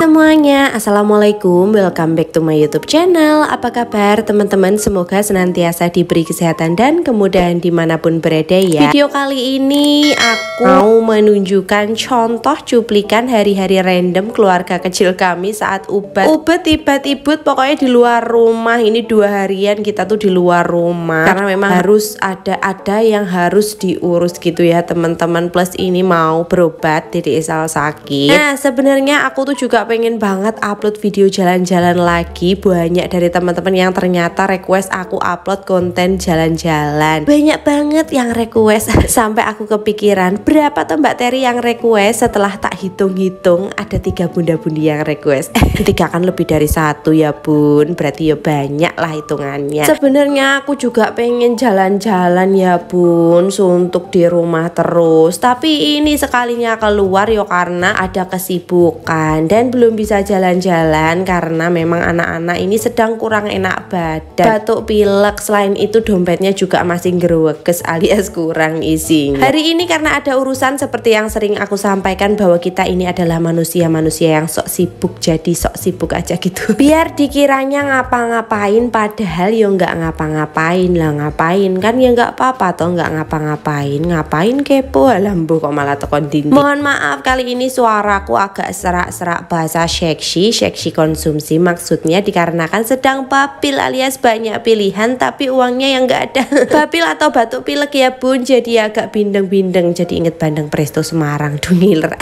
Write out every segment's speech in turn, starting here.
semuanya, assalamualaikum, welcome back to my YouTube channel. Apa kabar teman-teman? Semoga senantiasa diberi kesehatan dan kemudahan dimanapun berada ya. Video kali ini aku mau menunjukkan contoh cuplikan hari-hari random keluarga kecil kami saat ubet tiba-tiba pokoknya di luar rumah. Ini 2 harian kita tuh di luar rumah karena memang harus ada yang harus diurus gitu ya teman-teman. Plus ini mau berobat, Dede Isal sakit. Nah sebenarnya aku tuh juga pengen banget upload video jalan-jalan lagi. Banyak dari teman-teman yang ternyata request aku upload konten jalan-jalan. Banyak banget yang request sampai aku kepikiran berapa tuh Mbak Terry yang request. Setelah tak hitung-hitung ada 3 bunda-budi yang request. 3 kan lebih dari 1 ya bun, berarti ya banyak lah hitungannya. Sebenarnya aku juga pengen jalan-jalan ya bun, suntuk di rumah terus. Tapi ini sekalinya keluar ya karena ada kesibukan dan belum bisa jalan-jalan karena memang anak-anak ini sedang kurang enak badan, batuk pilek. Selain itu dompetnya juga masih gerwekes alias kurang isinya. Hari ini karena ada urusan seperti yang sering aku sampaikan bahwa kita ini adalah manusia-manusia yang sok sibuk, jadi sok sibuk aja gitu. Biar dikiranya ngapa-ngapain padahal ya nggak ngapa-ngapain lah. Ngapain kan ya nggak apa-apa toh, nggak ngapa-ngapain. Ngapain kepo lambu kok malah tekon dinding. Mohon maaf kali ini suaraku agak serak-serak bahasa seksi konsumsi, maksudnya dikarenakan sedang babil alias banyak pilihan tapi uangnya yang nggak ada. Babil atau batuk pilek ya bun, jadi agak bindeng-bindeng, jadi inget Bandeng Presto Semarang dungiler.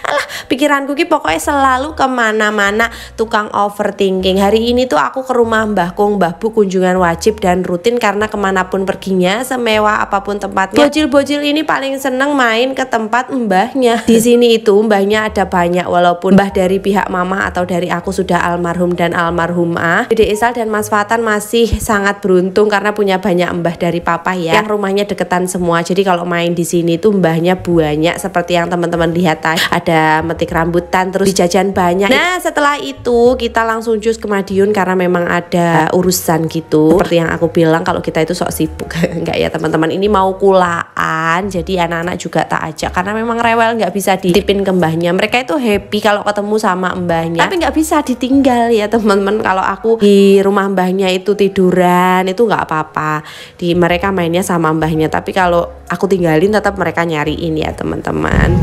Alah pikiranku ki pokoknya selalu kemana-mana tukang overthinking. Hari ini tuh aku ke rumah mbahku, mbah bu kunjungan wajib dan rutin karena kemanapun perginya semewah apapun tempatnya, bocil-bocil ini paling seneng main ke tempat mbahnya. Di sini itu mbahnya ada banyak, walaupun mbah dari pihak mama atau dari aku sudah almarhum dan almarhumah. Dede Isal dan Mas Fatan masih sangat beruntung karena punya banyak mbah dari papa ya, yang rumahnya deketan semua. Jadi kalau main di sini tuh mbahnya banyak seperti yang teman-teman lihat tadi. Ada metik rambutan, terus jajan banyak. Nah setelah itu kita langsung cus ke Madiun karena memang ada urusan gitu. Seperti yang aku bilang kalau kita itu sok sibuk. Enggak ya teman-teman, ini mau kulaan, jadi anak-anak juga tak ajak karena memang rewel, nggak bisa ditipin ke mbahnya. Mereka itu happy kalau ketemu sama mbahnya, tapi nggak bisa ditinggal ya teman-teman. Kalau aku di rumah mbahnya itu tiduran itu nggak apa-apa, di mereka mainnya sama mbahnya, tapi kalau aku tinggalin tetap mereka nyariin ya teman-teman.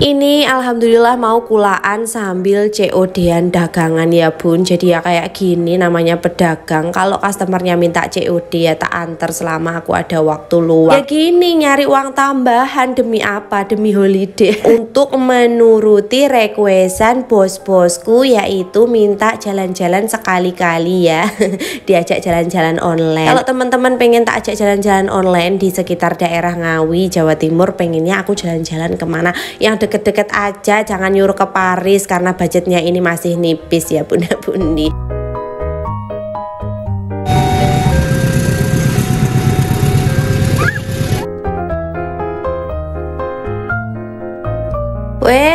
Ini alhamdulillah mau kulaan sambil COD-an dagangan ya bun. Jadi ya kayak gini namanya pedagang. Kalau customernya minta COD ya tak antar selama aku ada waktu luang. Ya gini nyari uang tambahan demi apa? Demi holiday. Untuk menuruti requestan bos-bosku, yaitu minta jalan-jalan sekali-kali ya. Diajak jalan-jalan online. Kalau teman-teman pengen tak ajak jalan-jalan online di sekitar daerah Ngawi, Jawa Timur, pengennya aku jalan-jalan kemana yang deket-deket aja, jangan nyuruh ke Paris karena budgetnya ini masih nipis ya bunda-bundi.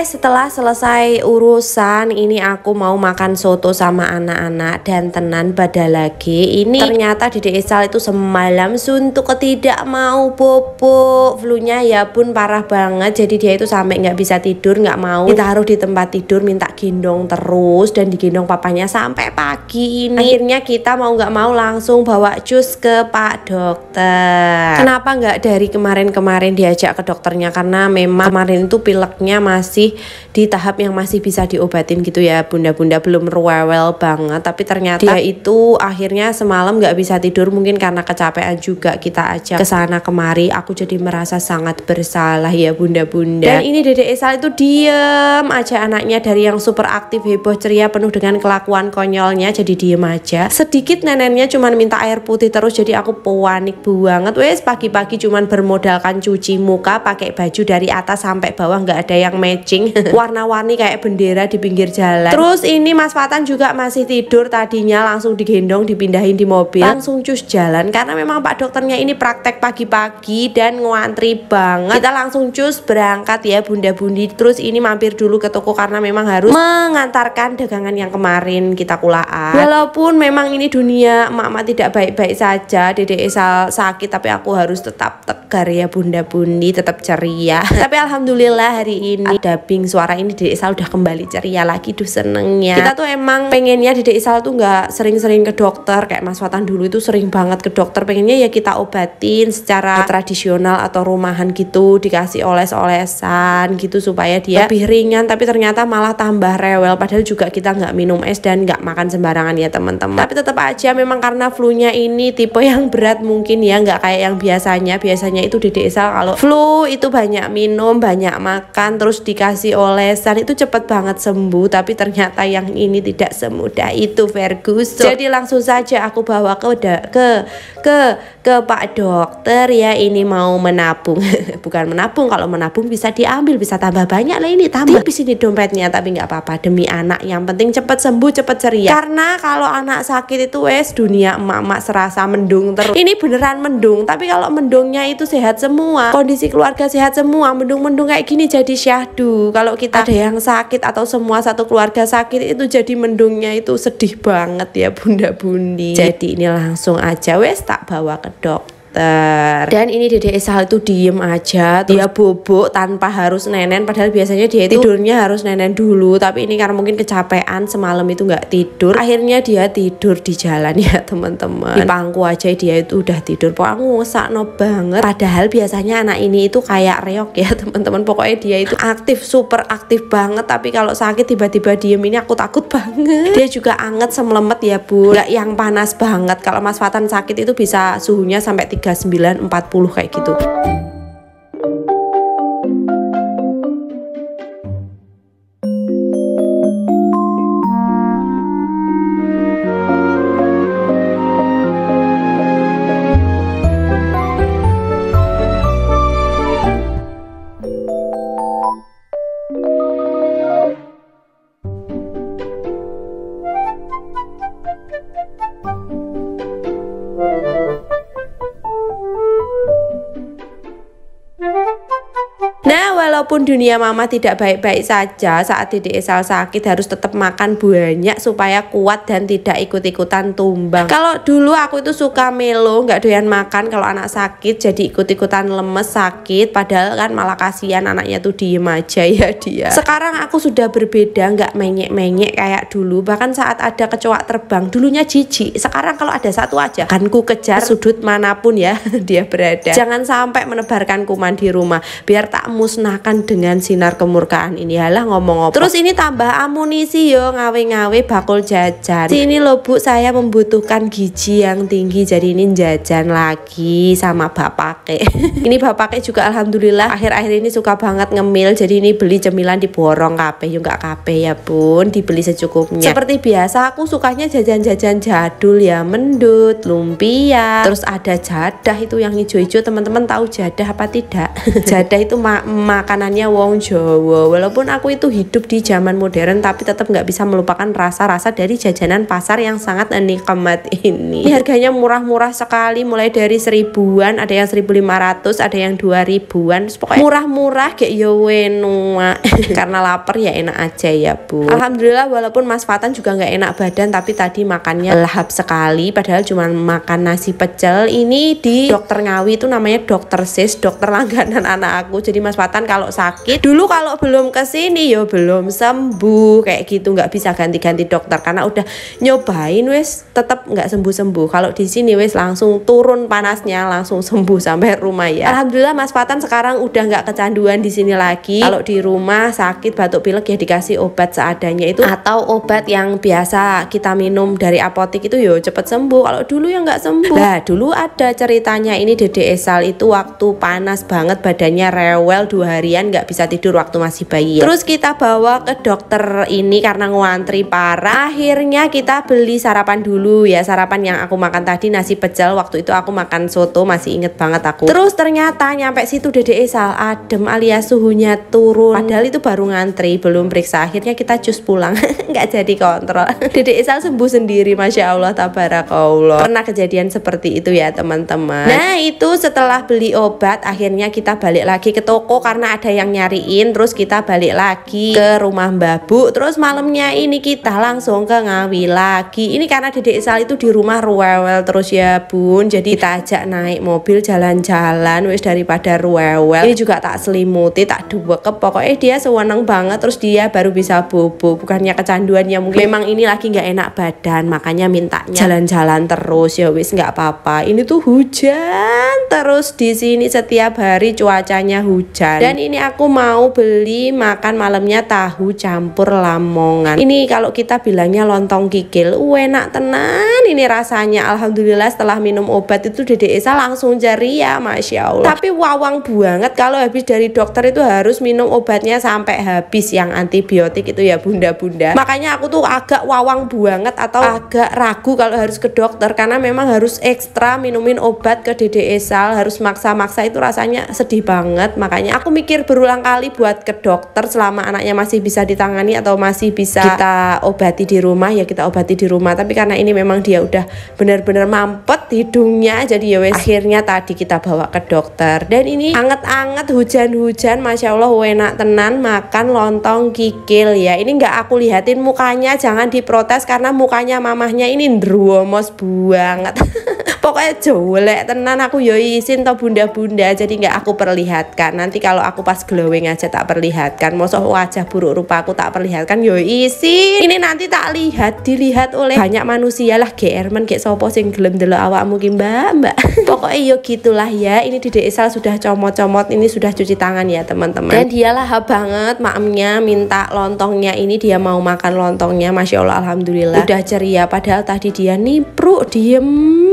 Setelah selesai urusan ini aku mau makan soto sama anak-anak dan tenan pada lagi. Ini ternyata Dede Isal itu semalam suntuk tidak mau bobo. Flu-nya ya pun parah banget, jadi dia itu sampai nggak bisa tidur, nggak mau ditaruh di tempat tidur, minta gendong terus dan digendong papanya sampai pagi ini. Akhirnya kita mau nggak mau langsung bawa cus ke Pak Dokter. Kenapa nggak dari kemarin-kemarin diajak ke dokternya? Karena memang kemarin itu pileknya masih di tahap yang masih bisa diobatin gitu ya bunda-bunda, belum rewel banget. Tapi ternyata dia itu akhirnya semalam nggak bisa tidur, mungkin karena kecapean juga. Kita ajak ke sana kemari, aku jadi merasa sangat bersalah ya bunda-bunda. Dan ini Dede Isal itu diem aja, anaknya dari yang super aktif, heboh, ceria, penuh dengan kelakuan konyolnya jadi diem aja. Sedikit neneknya cuman minta air putih terus, jadi aku panik banget. Wes pagi-pagi cuman bermodalkan cuci muka pakai baju dari atas sampai bawah nggak ada yang matching. warna-warni kayak bendera di pinggir jalan. Terus ini Mas Fatan juga masih tidur, tadinya langsung digendong dipindahin di mobil, langsung cus jalan karena memang Pak dokternya ini praktek pagi-pagi dan ngantri banget. Kita langsung cus berangkat ya Bunda Bundi. Terus ini mampir dulu ke toko karena memang harus mengantarkan dagangan yang kemarin kita kulaan. Walaupun memang ini dunia emak-emak tidak baik-baik saja, Dede Esal sakit, tapi aku harus tetap tegar ya Bunda Bundi, tetap ceria. Tapi alhamdulillah hari ini dubbing suara ini Dede Esal udah kembali ceria lagi, duh senengnya. Kita tuh emang pengennya Dede Esal tuh nggak sering-sering ke dokter kayak Mas Fatan dulu itu sering banget ke dokter. Pengennya ya kita obatin secara tradisional atau rumahan gitu, dikasih oles-olesan gitu supaya dia lebih ringan, tapi ternyata malah tambah rewel. Padahal juga kita nggak minum es dan nggak makan sembarangan ya teman-teman. Tapi tetap aja memang karena flu-nya ini tipe yang berat mungkin ya, nggak kayak yang biasanya. Biasanya itu Dede Esal kalau flu itu banyak minum, banyak makan, terus dikasih olesan itu cepet banget sembuh. Tapi ternyata yang ini tidak semudah itu Ferguson. Jadi langsung saja aku bawa ke Pak dokter ya, ini mau menabung. Bukan menabung, kalau menabung bisa diambil, bisa tambah banyak lah, ini tambah di sini dompetnya. Tapi nggak apa-apa demi anak, yang penting cepet sembuh, cepet ceria. Karena kalau anak sakit itu dunia emak-emak serasa mendung terus. Ini beneran mendung, tapi kalau mendungnya itu sehat semua, kondisi keluarga sehat semua, mendung-mendung kayak gini jadi syahdu. Kalau kita ada yang sakit atau semua satu keluarga sakit itu jadi mendungnya itu sedih banget ya Bunda Bundi. Jadi ini langsung aja tak bawa ke dokter. Dan ini Dede Esal itu diem aja, dia bobok tanpa harus nenen, padahal biasanya dia itu tidurnya harus nenen dulu. Tapi ini karena mungkin kecapean semalam itu nggak tidur, akhirnya dia tidur di jalan ya teman-teman. Di pangku aja dia itu udah tidur, pokoknya ngusakno banget. Padahal biasanya anak ini itu kayak reok ya teman-teman, pokoknya dia itu aktif, super aktif banget. Tapi kalau sakit tiba-tiba diem, ini aku takut banget. Dia juga anget semelemet ya Bu, nggak yang panas banget. Kalau Mas Fatan sakit itu bisa suhunya sampai 39, 40 kayak gitu. Walaupun dunia mama tidak baik-baik saja, saat Dede Esal sakit harus tetap makan banyak supaya kuat dan tidak ikut-ikutan tumbang. Kalau dulu aku itu suka melo, nggak doyan makan kalau anak sakit, jadi ikut-ikutan lemes sakit, padahal kan malah kasihan anaknya tuh diem aja ya dia. Sekarang aku sudah berbeda, nggak menyek-menyek kayak dulu. Bahkan saat ada kecoak terbang, dulunya jijik, sekarang kalau ada satu aja kan ku kejar sudut manapun ya dia berada. Jangan sampai menebarkan kuman di rumah, biar tak musnahkan dengan sinar kemurkaan ini. Halah ngomong apa. Terus ini tambah amunisi yo, ngawe-ngawe bakul jajan. Sini loh Bu, saya membutuhkan gizi yang tinggi, jadi ini jajan lagi sama bapake. Ini bapake juga alhamdulillah akhir-akhir ini suka banget ngemil, jadi ini beli cemilan diborong kabeh, yo nggak kabeh ya Bun, dibeli secukupnya. Seperti biasa aku sukanya jajan-jajan jadul ya, mendut, lumpia, terus ada jadah itu yang hijau-hijau. Teman-teman tahu jadah apa tidak? Jadah itu makanannya wong Jawa. Walaupun aku itu hidup di zaman modern, tapi tetap nggak bisa melupakan rasa-rasa dari jajanan pasar yang sangat nikmat ini. Harganya murah-murah sekali, mulai dari 1000-an, ada yang 1500, ada yang 2000-an. Pokoknya murah-murah kayak yo wenua. Karena lapar ya enak aja ya Bu. Alhamdulillah walaupun Mas Fatan juga nggak enak badan, tapi tadi makannya lahap sekali, padahal cuma makan nasi pecel. Ini di Dokter Ngawi itu namanya Dokter Sis, dokter langganan anak aku. Jadi Mas Fatan kalau sakit dulu, kalau belum kesini yo belum sembuh kayak gitu, nggak bisa ganti-ganti dokter karena udah nyobain wes tetap nggak sembuh-sembuh. Kalau di sini wes langsung turun panasnya, langsung sembuh sampai rumah ya. Alhamdulillah Mas Fatan sekarang udah nggak kecanduan di sini lagi. Kalau di rumah sakit batuk pilek ya dikasih obat seadanya itu, atau obat yang biasa kita minum dari apotek itu yo cepet sembuh. Kalau dulu ya nggak sembuh. Nah dulu ada ceritanya, ini Dede Esal itu waktu panas banget badannya rewel 2 harian nggak nggak bisa tidur waktu masih bayi. Terus kita bawa ke dokter ini karena ngantri parah. Akhirnya kita beli sarapan dulu ya, sarapan yang aku makan tadi nasi pecel. Waktu itu aku makan soto, masih inget banget aku. Terus ternyata nyampe situ Dede Esal adem alias suhunya turun. Padahal itu baru ngantri, belum periksa. Akhirnya kita cus pulang, nggak jadi kontrol. Dede Esal sembuh sendiri, masya Allah tabarakallah. Pernah kejadian seperti itu ya teman-teman. Nah itu setelah beli obat, akhirnya kita balik lagi ke toko karena ada yang nyariin. Terus kita balik lagi ke rumah Mbak Bu. Terus malamnya ini kita langsung ke Ngawi lagi. Ini karena Dede Esal itu di rumah rewel terus ya bun. Jadi kita ajak naik mobil jalan-jalan, wis daripada rewel. Ini juga tak selimuti, tak duwekep. Pokoknya dia sewenang banget. Terus dia baru bisa bobo. Bukannya kecanduannya, mungkin memang ini lagi nggak enak badan, makanya mintanya jalan-jalan terus. Ya wis nggak apa-apa. Ini tuh hujan terus di sini setiap hari, cuacanya hujan. Dan ini aku mau beli makan malamnya tahu campur lamongan. Ini kalau kita bilangnya lontong kikil, enak tenan ini rasanya. Alhamdulillah setelah minum obat itu Dede Esal langsung ceria, masya Allah. Tapi wawang banget kalau habis dari dokter itu harus minum obatnya sampai habis yang antibiotik itu ya bunda-bunda. Makanya aku tuh agak wawang banget atau agak ragu kalau harus ke dokter, karena memang harus ekstra minumin obat ke Dede Esal, harus maksa-maksa, itu rasanya sedih banget. Makanya aku mikir berulang kali buat ke dokter selama anaknya masih bisa ditangani atau masih bisa kita obati di rumah, ya kita obati di rumah. Tapi karena ini memang dia udah benar-benar mampet hidungnya, jadi ya wes akhirnya tadi kita bawa ke dokter. Dan ini anget-anget hujan-hujan, masya Allah enak tenan makan lontong kikil ya. Ini nggak aku lihatin mukanya, jangan diprotes karena mukanya mamahnya ini ndruwomos banget. Pokoknya jelek tenan, aku yo izin to bunda-bunda, jadi nggak aku perlihatkan. Nanti kalau aku pas glowing aja tak perlihatkan. Mosok wajah buruk rupa aku tak perlihatkan, yo izin. Ini nanti tak dilihat oleh banyak manusia lah. GR men kayak sopo sing gelem delok awakmu ki mbak. Pokoknya yo gitulah ya. Ini Dede Esal sudah comot-comot, ini sudah cuci tangan ya teman-teman. Dan dia lahap banget, makemnya minta lontongnya, ini dia mau makan lontongnya, masya Allah alhamdulillah udah ceria. Padahal tadi dia nipruk diem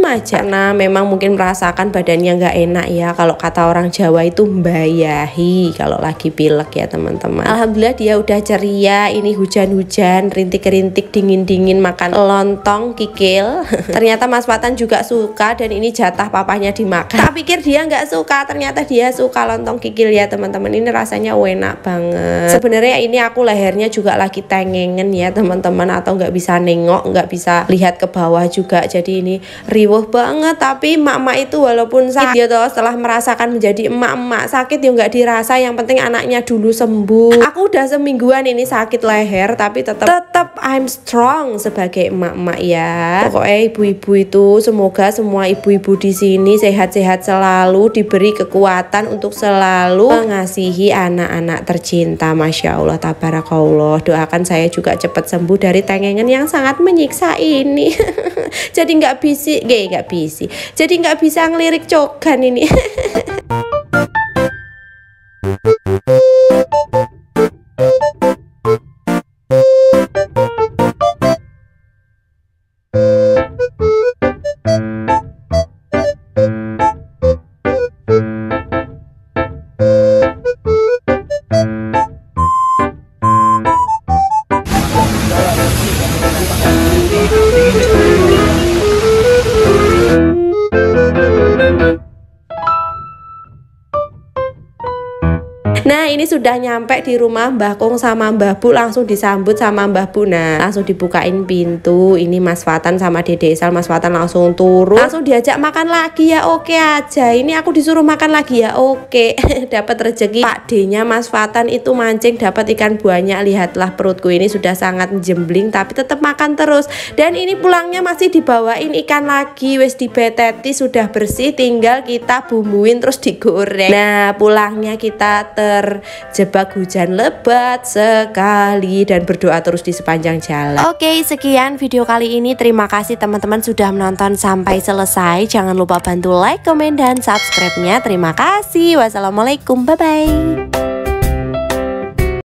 aja karena memang mungkin merasakan badannya nggak enak ya. Kalau kata orang Jawa itu mbayahi kalau lagi pilek ya teman-teman. Alhamdulillah dia udah ceria. Ini hujan-hujan, rintik-rintik, dingin-dingin makan lontong kikil. Ternyata Mas Fatan juga suka dan ini jatah papanya dimakan. Tak pikir dia nggak suka, ternyata dia suka lontong kikil ya teman-teman. Ini rasanya enak banget. Sebenarnya ini aku lehernya juga lagi tengengen ya teman-teman, atau nggak bisa nengok, nggak bisa lihat ke bawah juga. Jadi ini riwuh banget. Tapi emak-emak itu walaupun sakit ya toh, setelah merasakan menjadi emak-emak sakit ya nggak dirasa, yang penting anaknya dulu sembuh. Aku udah semingguan ini sakit leher, tapi tetap I'm strong sebagai emak-emak ya. Pokoknya ibu-ibu itu semoga semua ibu-ibu di sini sehat-sehat selalu, diberi kekuatan untuk selalu mengasihi anak-anak tercinta, masya Allah tabarakallah. Doakan saya juga cepat sembuh dari tengengan yang sangat menyiksa ini. Jadi nggak jadi nggak bisa ngelirik cogan ini. Nah ini sudah nyampe di rumah Mbah Kong sama Mbah Bu, langsung disambut sama Mbah Bu. Nah langsung dibukain pintu. Ini Mas Fatan sama Dede Esal. Mas Fatan langsung turun, langsung diajak makan lagi ya oke aja. Ini aku disuruh makan lagi ya oke. Dapat rezeki Pak D-nya Mas Fatan itu mancing dapat ikan banyak. Lihatlah perutku ini sudah sangat jembling tapi tetap makan terus. Dan ini pulangnya masih dibawain ikan lagi, wes dibeteti sudah bersih, tinggal kita bumbuin terus digoreng. Nah pulangnya kita terjebak hujan lebat sekali dan berdoa terus di sepanjang jalan. Oke, sekian video kali ini. Terima kasih teman-teman sudah menonton sampai selesai. Jangan lupa bantu like, komen, dan subscribe-nya. Terima kasih. Wassalamualaikum, bye-bye.